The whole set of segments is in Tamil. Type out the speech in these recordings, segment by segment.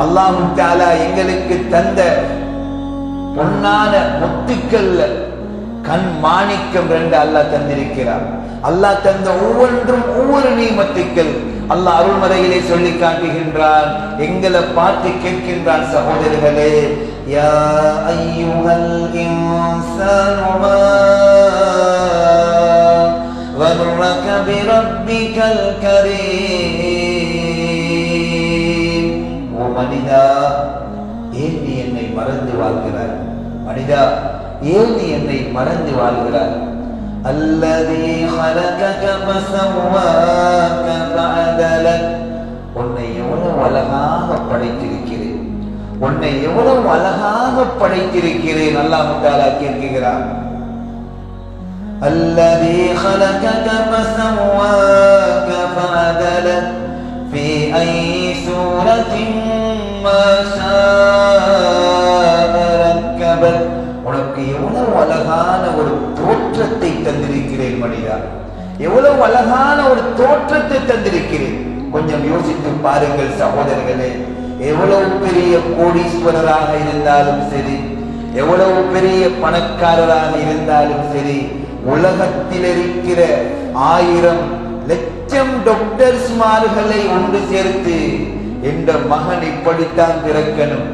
அல்லாஹ் தஆலா எங்களுக்கு தந்த பொன்னான முத்துக்கள்ல கண் மாணிக்கம் 2 அல்லாஹ் தந்திருக்கிறார். அல்லாஹ் தந்த ஒவ்வொன்றும் ஒவ்வொரு நீமத்துக்கள். அல்லாஹ் அருள்மறையிலே சொல்லி காட்டுகின்றான், எங்களை பார்த்து கேட்கின்றான், சகோதரர்களே, யா அய்யுஹல் இன்சானு மா வர்ரக பிரப்பிகல் கரீம். ஓ மனிதா, ஏன் நீ என்னை மறந்து வாழ்கிறாய்? மனிதா, ஏன் நீ என்னை மறந்து வாழ்கிறாய்? அல்லதீ ஹலகக ஃபஸவ்வாக ஃபஅதலக். உன்னை எவ்வளவு அழகாக படைத்திருக்கிறேன், உன்னை எவ்வளவு அழகாக படைத்திருக்கிறேன். அல்லாஹ் தஆலா கேட்கிறார், அல்லதீ ஹலகக ஃபஸவ்வாக ஃபஅதலக் ஃபீ ஐயி சூரத்தின் மா ஷாஅ ரக்கபக். உனக்கு எவ்வளவு அழகான ஒரு தோற்றத்தை தந்திருக்கிறேன் மனிதா, எவ்வளவு அழகான ஒரு தோற்றத்தை தந்திருக்கிறேன். கொஞ்சம் யோசித்து பாருங்கள் சகோதரர்களே, எவ்வளவு பெரிய கோடீஸ்வரராக இருந்தாலும் சரி, எவ்வளவு பெரிய பணக்காரராக இருந்தாலும் சரி, உலகத்தில் இருக்கிற 1000 லட்சம் டாக்டர்ஸ்மார்களை ஒன்று சேர்த்து என்ற மகன் இப்படித்தான் பிறக்கணும்,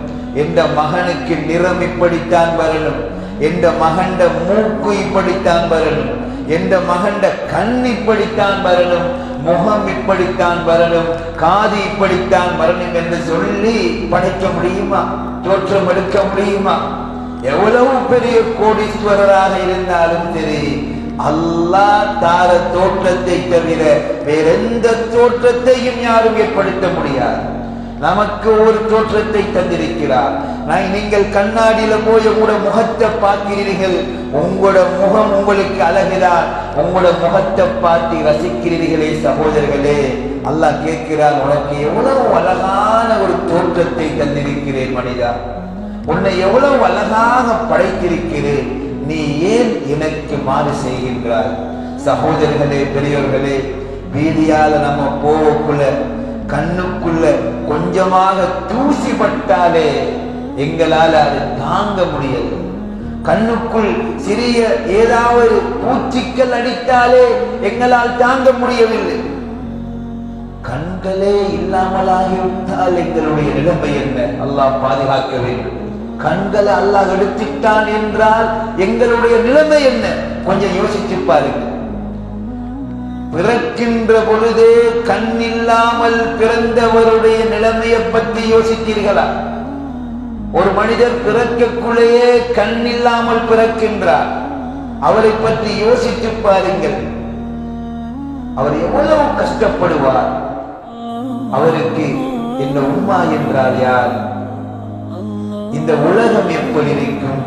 என்ற மகனுக்கு நிறம் இப்படித்தான் வரணும், என்ற மகண்ட மூக்கு இப்படித்தான் வரணும், என்ற மகண்ட கண் இப்படித்தான் வரணும், முகம் இப்படித்தான் வரணும், காது இப்படித்தான் வரணும் என்று சொல்லி படைக்க முடியுமா? தோற்றம் எடுக்க முடியுமா? எவ்வளவு பெரிய கோடீஸ்வரராக இருந்தாலும் சரி, அல்லாஹ் தார தோற்றத்தை தவிர வேறெந்த தோற்றத்தையும் யாரும் ஏற்படுத்த முடியாது. நமக்கு ஒரு தோற்றத்தை தந்திருக்கிறார். நீங்கள் கண்ணாடியில போய் உங்களோட முகத்தை பார்க்கிறீர்கள், உங்களோட முகம் உங்களுக்கு அழகுதான், உங்களோட முகத்தை பார்த்து ரசிக்கிறீர்களே சகோதரர்களே. அல்லாஹ் கேட்கிறார், உனக்கு எவ்வளவு அழகான ஒரு தோற்றத்தை தந்திருக்கிறேன் மனிதா, உன்னை எவ்வளவு அழகாக படைத்திருக்கிறேன், நீ ஏன் எனக்கு மாறு செய்கின்றாய்? சகோதரர்களே, பெரியவர்களே, வீதியால நம்ம போகக்குள்ள கண்ணுக்குள்ள கொஞ்சமாக தூசி பட்டாலே எங்களால் அது தாங்க முடியாது. கண்ணுக்குள் சிறிய ஏதாவது பூச்சிக்கள் அடித்தாலே எங்களால் தாங்க முடியவில்லை. கண்களே இல்லாமலாகிவிட்டால் எங்களுடைய நிலைமை என்ன? அல்லாஹ் பாதுகாக்க வேண்டும். கண்களை அல்லாஹ் எடுத்துட்டான் என்றால் எங்களுடைய நிலைமை என்ன? கொஞ்சம் யோசிச்சு பாருங்கள். பிறக்கின்ற பொழுதே கண் இல்லாமல் பிறந்தவருடைய நிலைமையை பற்றி யோசித்தீர்களா? ஒரு மனிதர் பிறக்கக்குள்ளேயே கண் இல்லாமல் பிறக்கின்றார், அவரை பற்றி யோசித்து பாருங்கள். அவர் எவ்வளவு கஷ்டப்படுவார். அவருக்கு இந்த உம்மா என்றால் யார்? இந்த உலகம் எப்படி இருக்கும்?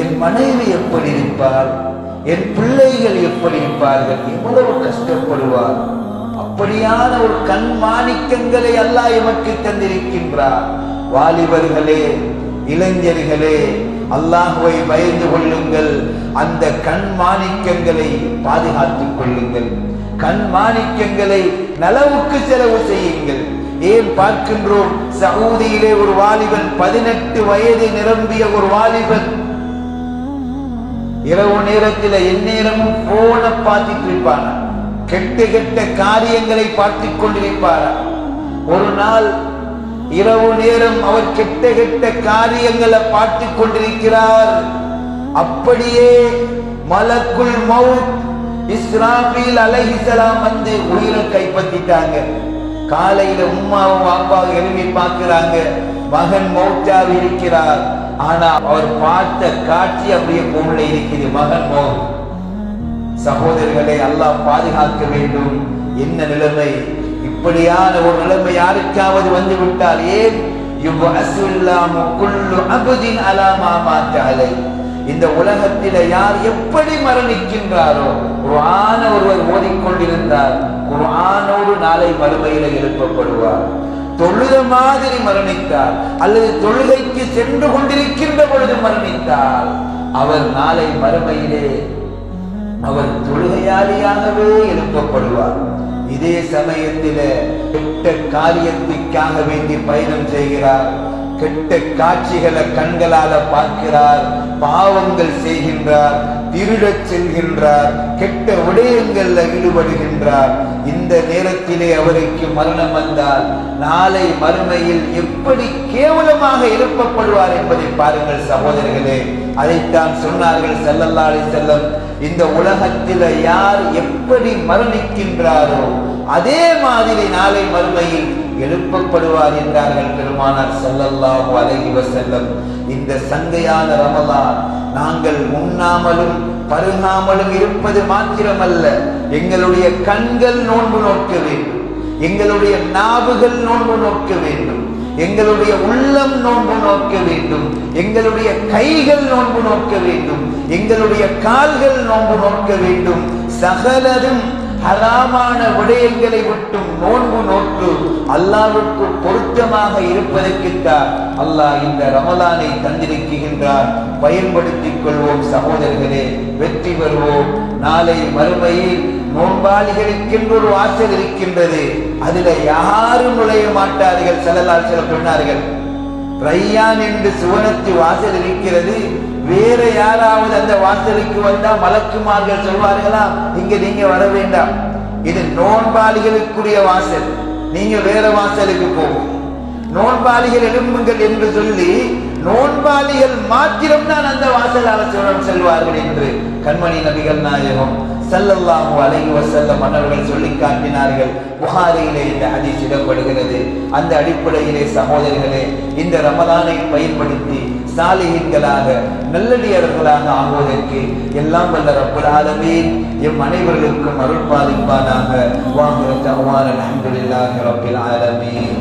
என் மனைவி எப்படி இருப்பார்? என் பிள்ளைகள் எப்படி இருப்பார்கள்? எவ்வளவு கஷ்டப்படுவார். அப்படியான ஒரு கண் மாணிக்கங்களை அல்லாஹ் எமக்கு தந்திருக்கின்றார். வாலிபர்களே, இளைஞர்களே, அல்லாஹ்வை பயந்து கொள்ளுங்கள். அந்த கண் மாணிக்கங்களை பாதுகாத்துக் கொள்ளுங்கள். கண் மாணிக்கங்களை நலவுக்கு செலவு செய்யுங்கள். ஏன் பார்க்கின்றோம், சவுதியிலே ஒரு வாலிபன், 18 வயது நிரம்பிய ஒரு வாலிபன், இரவு நேரத்தில் எந்நேரமும் போனை பார்த்துட்டு இருப்பான, கெட்ட கெட்ட காரியங்களை பார்த்து கொண்டிருப்பாரா. ஒரு நாள் இரவு நேரம் அவர் கெட்ட கெட்ட காரியங்களை பார்த்து கொண்டிருக்கிறார். அப்படியே மலக்குல் மௌத் இஸ்ராபீல் அலைஹிஸ்ஸலாம் வந்து உயிரை கைப்பற்றிட்டாங்க. காலையில உம்மாவும் அப்பாவும் எழுப்பி பார்க்கிறாங்க, மகன் மௌத்தாக இருக்கிறார். ஆனா அவர் பார்த்த காட்சி அப்படியே போல இருக்குது, மகன் மௌத். சகோதரர்களை, அல்லாஹ் பாதுகாக்க வேண்டும். என்ன நிலைமை? இப்படியான ஒரு நிலைமை யாருக்காவது வந்து விட்டால், ஏன் இந்த உலகத்தில யார் எப்படி மரணிக்கின்றாரோ, குர்ஆன ஒருவர் ஓதிக்கொண்டிருந்தார், குர்ஆனோடு நாளை மறுமையில எழுப்பப்படுவார். தொழுத மாதிரி மரணித்தார் அல்லது தொழுகைக்கு சென்று கொண்டிருக்கின்ற பொழுது மரணித்தார், அவர் நாளை மறுமையிலே அவர் தொழுகையாளியாகவே எழுப்பப்படுவார். இதே சமயத்தில் கெட்ட காரியத்திற்காக வேண்டி பயணம் செய்கிறார், கெட்ட காட்சிகளை கண்களால பார்க்கிறார், பாவங்கள் செய்கின்றார், திருடச் செல்கின்றார், கெட்ட விடயங்கள்ல ஈடுபடுகின்றார். இந்த நேரத்திலே அவருக்கு மரணம் வந்தால் நாளை மறுமையில் எப்படி கேவலமாக எழுப்பப்படுவார் என்பதை பாருங்கள் சகோதரர்களே. அதைத்தான் சொன்னார்கள் ஸல்லல்லாஹு அலைஹி வஸல்லம், இந்த உலகத்தில் யார் எப்படி மரணிக்கின்றாரோ அதே மாதிரி நாளை மறுமையில் எழுப்பப்படுவார் என்றார்கள் பெருமானார் ஸல்லல்லாஹு அலைஹி வஸல்லம். இந்த சங்கையான ரமலான் நாங்கள் உண்ணாமலும் பருகாமலும் இருப்பது மாத்திரமல்ல, எங்களுடைய கண்கள் நோன்பு நோக்க வேண்டும், எங்களுடைய நாவுகள் நோன்பு நோக்க வேண்டும், எங்களுடைய உள்ளம் நோன்பு நோக்க வேண்டும், எங்களுடைய கைகள் நோன்பு நோக்க வேண்டும், எங்களுடைய கால்கள் நோன்பு நோக்க வேண்டும். சகலரும் ஹராமான விடயங்களை விட்டும் நோன்பு நோக்கு அல்லாஹ்வுக்கு பொருத்தமாக இருப்பதற்குத்தான் அல்லாஹ் இந்த ரமலானை தந்திருக்கின்றார். பயன்படுத்திக் கொள்வோம் சகோதரர்களே, வெற்றி பெறுவோம். நாளை மறுமையில் நோன்பாளிகளுக்கென்று ஒரு வாசல் இருக்கின்றது, அதுல யாரும் நுழைய மாட்டார்கள். ஸல்லல்லாஹு அலைஹி சொன்னார்கள், ரையான் என்று சுவனத்து வாசல் இருக்கிறது, வேற யாராவது அந்த வாசலுக்கு வந்தா மலக்குமார்கள் சொல்வார்களா, இங்க நீங்க வர வேண்டாம், இது நோன்பாளிகளுக்குரிய வாசல், நீங்க வேற வாசலுக்கு போகும், நோன்பாளிகள் எழும்புங்கள் என்று சொல்லி நோன்பாளிகள் மாத்திரம்தான் அந்த வாசலால் செல்வார்கள் என்று கண்மணி நபிகள் நாயகம் ஸல்லல்லாஹு அலைஹி வஸல்லம் அவர்கள் சொல்லி காட்டினார்கள். புகாரியிலே இந்த ஹதீஸ் இடம்பெறுகிறது. அந்த அடிப்படையிலே சகோதரர்களே, இந்த ரமலானை பயன்படுத்தி சாலிஹீன்களாக நல்லடியார்களாக ஆகுவதற்கு எல்லாம் வல்ல ரப்பல் ஆலமீன் எம் அனைவர்களுக்கும் அருள் பாலிப்பானாக. வாஹிரு தஅவானா அல்ஹம்துலில்லாஹி ரப்பில் ஆலமீன்.